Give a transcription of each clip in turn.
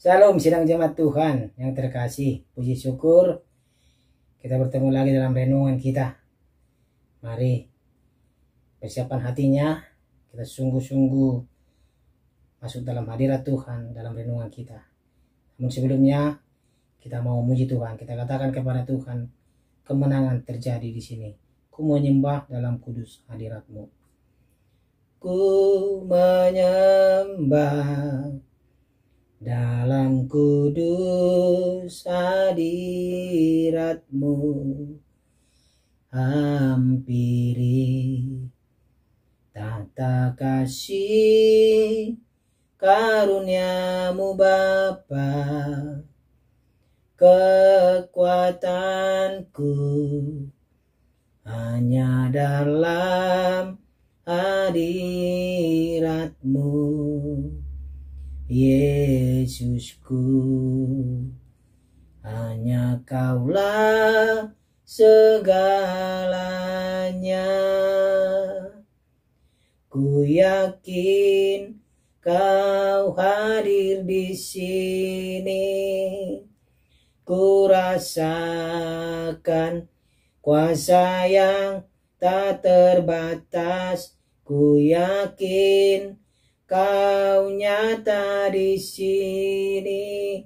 Shalom sidang jemaat Tuhan yang terkasih. Puji syukur kita bertemu lagi dalam renungan kita. Mari persiapan hatinya, kita sungguh-sungguh masuk dalam hadirat Tuhan dalam renungan kita. Namun sebelumnya kita mau memuji Tuhan. Kita katakan kepada Tuhan, kemenangan terjadi di sini. Ku menyembah dalam kudus hadirat-Mu. Ku menyembah dalam kudus hadirat-Mu, hampiri tata kasih karunia-Mu Bapa. Kekuatanku hanya dalam hadirat-Mu, Yesusku, hanya Kaulah segalanya. Ku yakin Kau hadir di sini. Ku rasakan kuasa yang tak terbatas. Ku yakin Kau nyata di sini.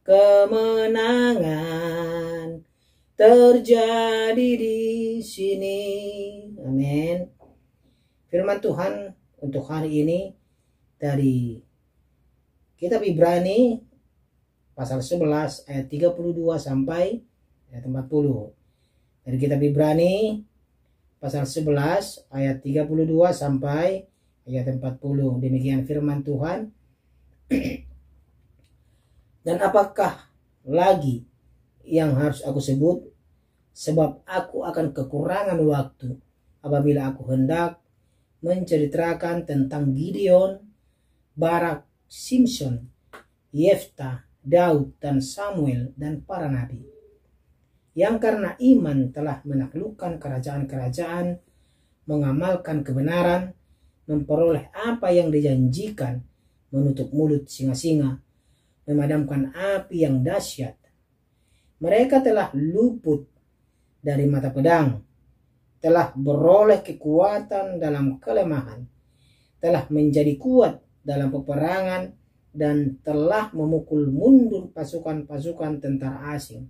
Kemenangan terjadi di sini. Amin. Firman Tuhan untuk hari ini dari kitab Ibrani pasal 11 ayat 32 sampai ayat 40. Dari kitab Ibrani pasal 11 ayat 32 sampai ayat 40. Demikian firman Tuhan. Dan apakah lagi yang harus aku sebut? Sebab aku akan kekurangan waktu apabila aku hendak menceritakan tentang Gideon, Barak, Simson, Yefta, Daud, dan Samuel, dan para nabi, yang karena iman telah menaklukkan kerajaan-kerajaan, mengamalkan kebenaran, memperoleh apa yang dijanjikan, menutup mulut singa-singa, memadamkan api yang dahsyat. Mereka telah luput dari mata pedang, telah beroleh kekuatan dalam kelemahan, telah menjadi kuat dalam peperangan, dan telah memukul mundur pasukan-pasukan tentara asing.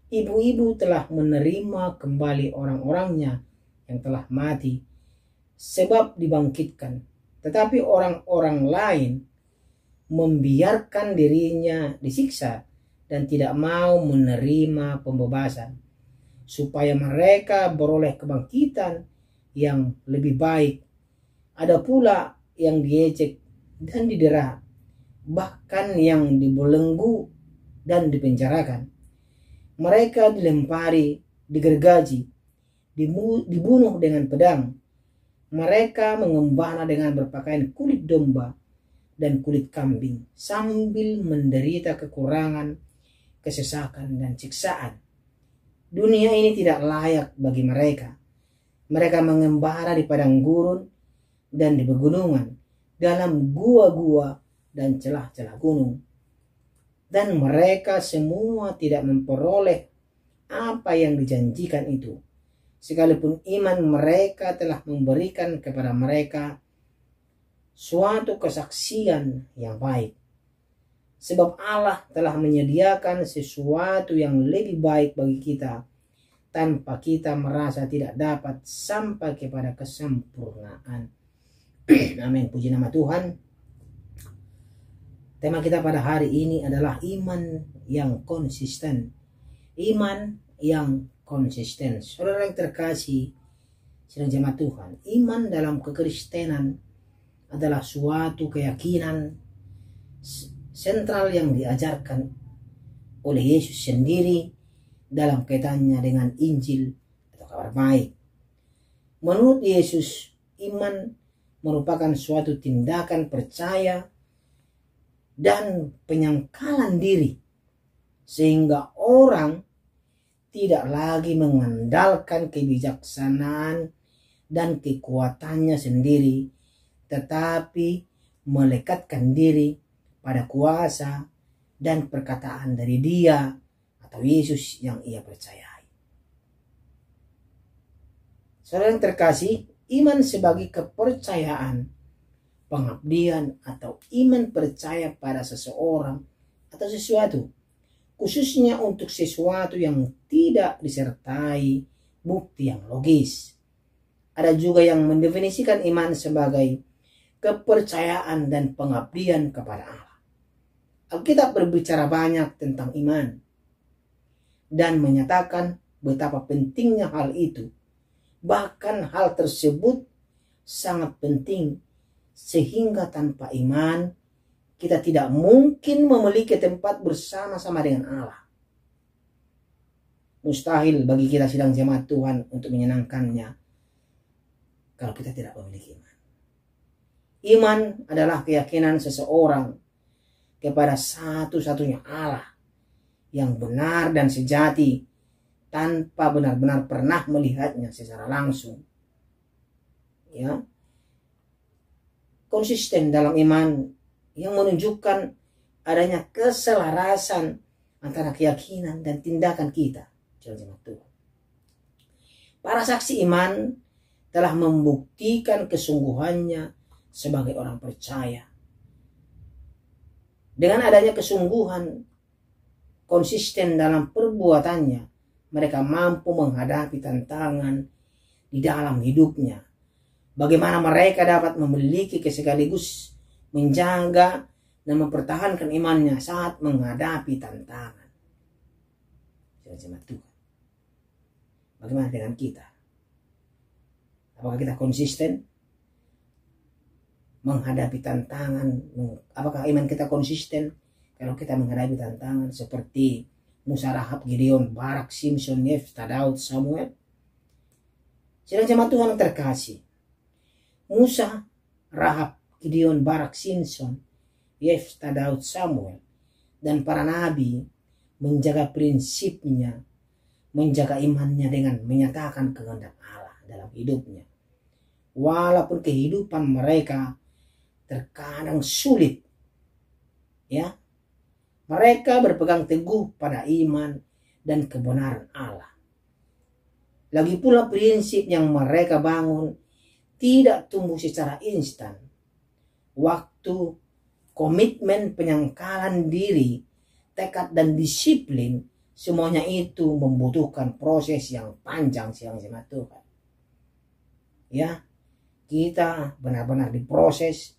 Ibu-ibu telah menerima kembali orang-orangnya yang telah mati, sebab dibangkitkan. Tetapi orang-orang lain membiarkan dirinya disiksa dan tidak mau menerima pembebasan, supaya mereka beroleh kebangkitan yang lebih baik. Ada pula yang diejek dan didera, bahkan yang dibelenggu dan dipenjarakan. Mereka dilempari, digergaji, dibunuh dengan pedang. Mereka mengembara dengan berpakaian kulit domba dan kulit kambing, sambil menderita kekurangan, kesesakan, dan siksaan. Dunia ini tidak layak bagi mereka. Mereka mengembara di padang gurun dan di pegunungan, dalam gua-gua dan celah-celah gunung. Dan mereka semua tidak memperoleh apa yang dijanjikan itu, sekalipun iman mereka telah memberikan kepada mereka suatu kesaksian yang baik. Sebab Allah telah menyediakan sesuatu yang lebih baik bagi kita, tanpa kita merasa tidak dapat sampai kepada kesempurnaan. Amin. Puji nama Tuhan. Tema kita pada hari ini adalah iman yang konsisten. Iman yang konsisten. Saudara yang terkasih, sidang jemaat Tuhan, iman dalam kekristenan adalah suatu keyakinan sentral yang diajarkan oleh Yesus sendiri dalam kaitannya dengan Injil atau kabar baik. Menurut Yesus, iman merupakan suatu tindakan percaya dan penyangkalan diri, sehingga orang tidak lagi mengandalkan kebijaksanaan dan kekuatannya sendiri, tetapi melekatkan diri pada kuasa dan perkataan dari Dia atau Yesus yang ia percayai. Saudara yang terkasih, iman sebagai kepercayaan, pengabdian atau iman percaya pada seseorang atau sesuatu, khususnya untuk sesuatu yang tidak disertai bukti yang logis. Ada juga yang mendefinisikan iman sebagai kepercayaan dan pengabdian kepada Allah. Alkitab berbicara banyak tentang iman dan menyatakan betapa pentingnya hal itu. Bahkan hal tersebut sangat penting sehingga tanpa iman kita tidak mungkin memiliki tempat bersama-sama dengan Allah. Mustahil bagi kita sidang jemaat Tuhan untuk menyenangkannya kalau kita tidak memiliki iman. Iman adalah keyakinan seseorang kepada satu-satunya Allah yang benar dan sejati tanpa benar-benar pernah melihatnya secara langsung. Ya. Konsisten dalam iman yang menunjukkan adanya keselarasan antara keyakinan dan tindakan kita. Para saksi iman telah membuktikan kesungguhannya sebagai orang percaya. Dengan adanya kesungguhan, konsisten dalam perbuatannya, mereka mampu menghadapi tantangan di dalam hidupnya. Bagaimana mereka dapat memiliki sekaligus menjaga dan mempertahankan imannya saat menghadapi tantangan. Bagaimana dengan kita? Apakah kita konsisten menghadapi tantangan? Apakah iman kita konsisten kalau kita menghadapi tantangan seperti Musa, Rahab, Gideon, Barak, Simson, Yefta, Daud, Samuel? Sidang jemaat Tuhan terkasih, Musa, Rahab, Gideon, Barak, Simson, Yefta, Daud, Samuel, dan para nabi menjaga prinsipnya, menjaga imannya dengan menyatakan kehendak Allah dalam hidupnya. Walaupun kehidupan mereka terkadang sulit, ya, mereka berpegang teguh pada iman dan kebenaran Allah. Lagi pula prinsip yang mereka bangun tidak tumbuh secara instan. Waktu, komitmen, penyangkalan diri, tekad dan disiplin, semuanya itu membutuhkan proses yang panjang, sidang jemaat Tuhan. Ya, kita benar-benar diproses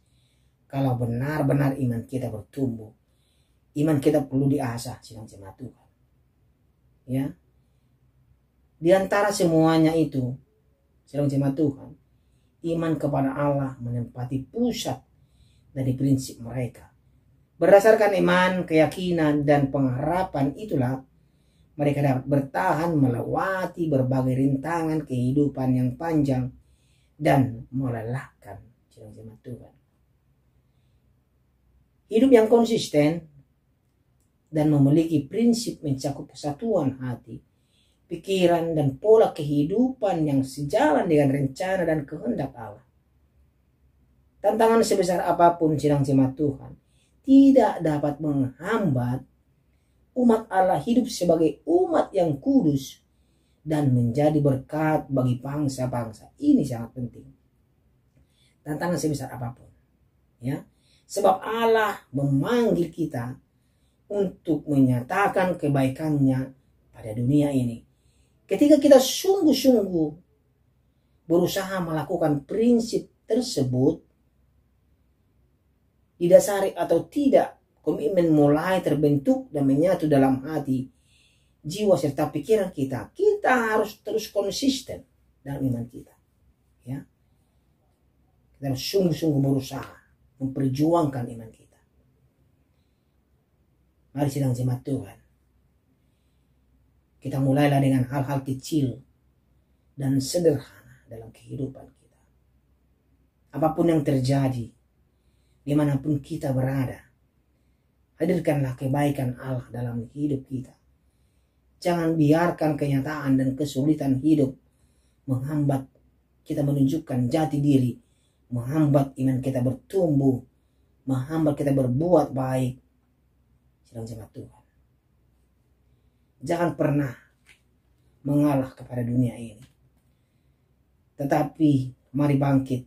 kalau benar-benar iman kita bertumbuh. Iman kita perlu diasah, sidang jemaat Tuhan. Ya. Di antara semuanya itu, sidang jemaat Tuhan, iman kepada Allah menempati pusat dari prinsip mereka. Berdasarkan iman, keyakinan, dan pengharapan itulah mereka dapat bertahan melewati berbagai rintangan kehidupan yang panjang dan melelahkan, sidang jemaat Tuhan. Hidup yang konsisten dan memiliki prinsip mencakup kesatuan hati, pikiran, dan pola kehidupan yang sejalan dengan rencana dan kehendak Allah. Tantangan sebesar apapun, sidang jemaat Tuhan, tidak dapat menghambat umat Allah hidup sebagai umat yang kudus dan menjadi berkat bagi bangsa-bangsa. Ini sangat penting. Tantangan sebesar apapun, ya. Sebab Allah memanggil kita untuk menyatakan kebaikannya pada dunia ini. Ketika kita sungguh-sungguh berusaha melakukan prinsip tersebut, didasari atau tidak, komitmen mulai terbentuk dan menyatu dalam hati, jiwa serta pikiran kita. Kita harus terus konsisten dalam iman kita. Ya. Kita harus sungguh-sungguh berusaha memperjuangkan iman kita. Mari sidang jemaat Tuhan, kita mulailah dengan hal-hal kecil dan sederhana dalam kehidupan kita. Apapun yang terjadi, dimanapun kita berada, hadirkanlah kebaikan Allah dalam hidup kita. Jangan biarkan kenyataan dan kesulitan hidup menghambat kita menunjukkan jati diri, menghambat iman kita bertumbuh menghambat kita berbuat baik. Sedang jemaat Tuhan, jangan pernah mengalah kepada dunia ini, tetapi mari bangkit,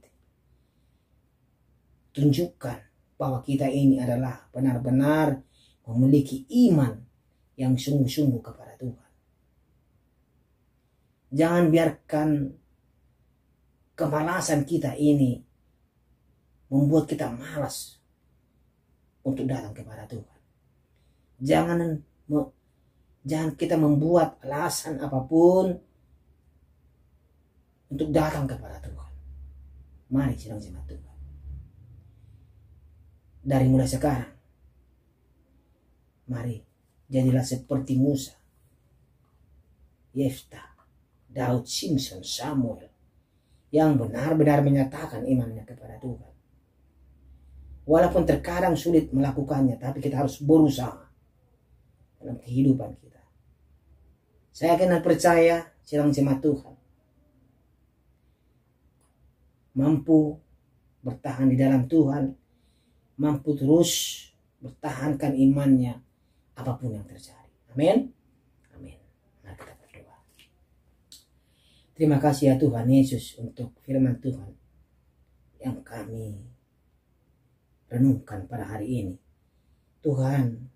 tunjukkan bahwa kita ini adalah benar-benar memiliki iman yang sungguh-sungguh kepada Tuhan. Jangan biarkan kemalasan kita ini membuat kita malas untuk datang kepada Tuhan. Jangan kita membuat alasan apapun untuk datang kepada Tuhan. Mari sedang jemaat Tuhan, dari mulai sekarang, mari jadilah seperti Musa, Yeftah, Daud, Simpson, Samuel, yang benar-benar menyatakan imannya kepada Tuhan. Walaupun terkadang sulit melakukannya, tapi kita harus berusaha dalam kehidupan kita. Saya akan percaya sedang jemaat Tuhan mampu bertahan di dalam Tuhan, mampu terus bertahankan imannya apapun yang terjadi. Amin. Amin. Mari kita berdoa. Terima kasih ya Tuhan Yesus untuk firman Tuhan yang kami renungkan pada hari ini. Tuhan,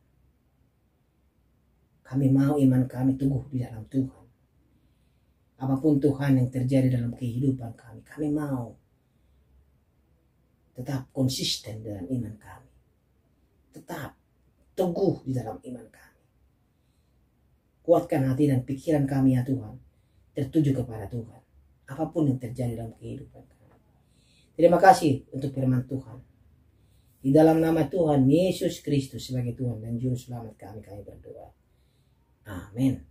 kami mau iman kami teguh di dalam Tuhan. Apapun Tuhan yang terjadi dalam kehidupan kami, kami mau tetap konsisten dalam iman kami, tetap teguh di dalam iman kami. Kuatkan hati dan pikiran kami ya Tuhan, tertuju kepada Tuhan, apapun yang terjadi dalam kehidupan kami. Terima kasih untuk firman Tuhan. Di dalam nama Tuhan Yesus Kristus sebagai Tuhan dan Juru Selamat kami berdoa. Amin.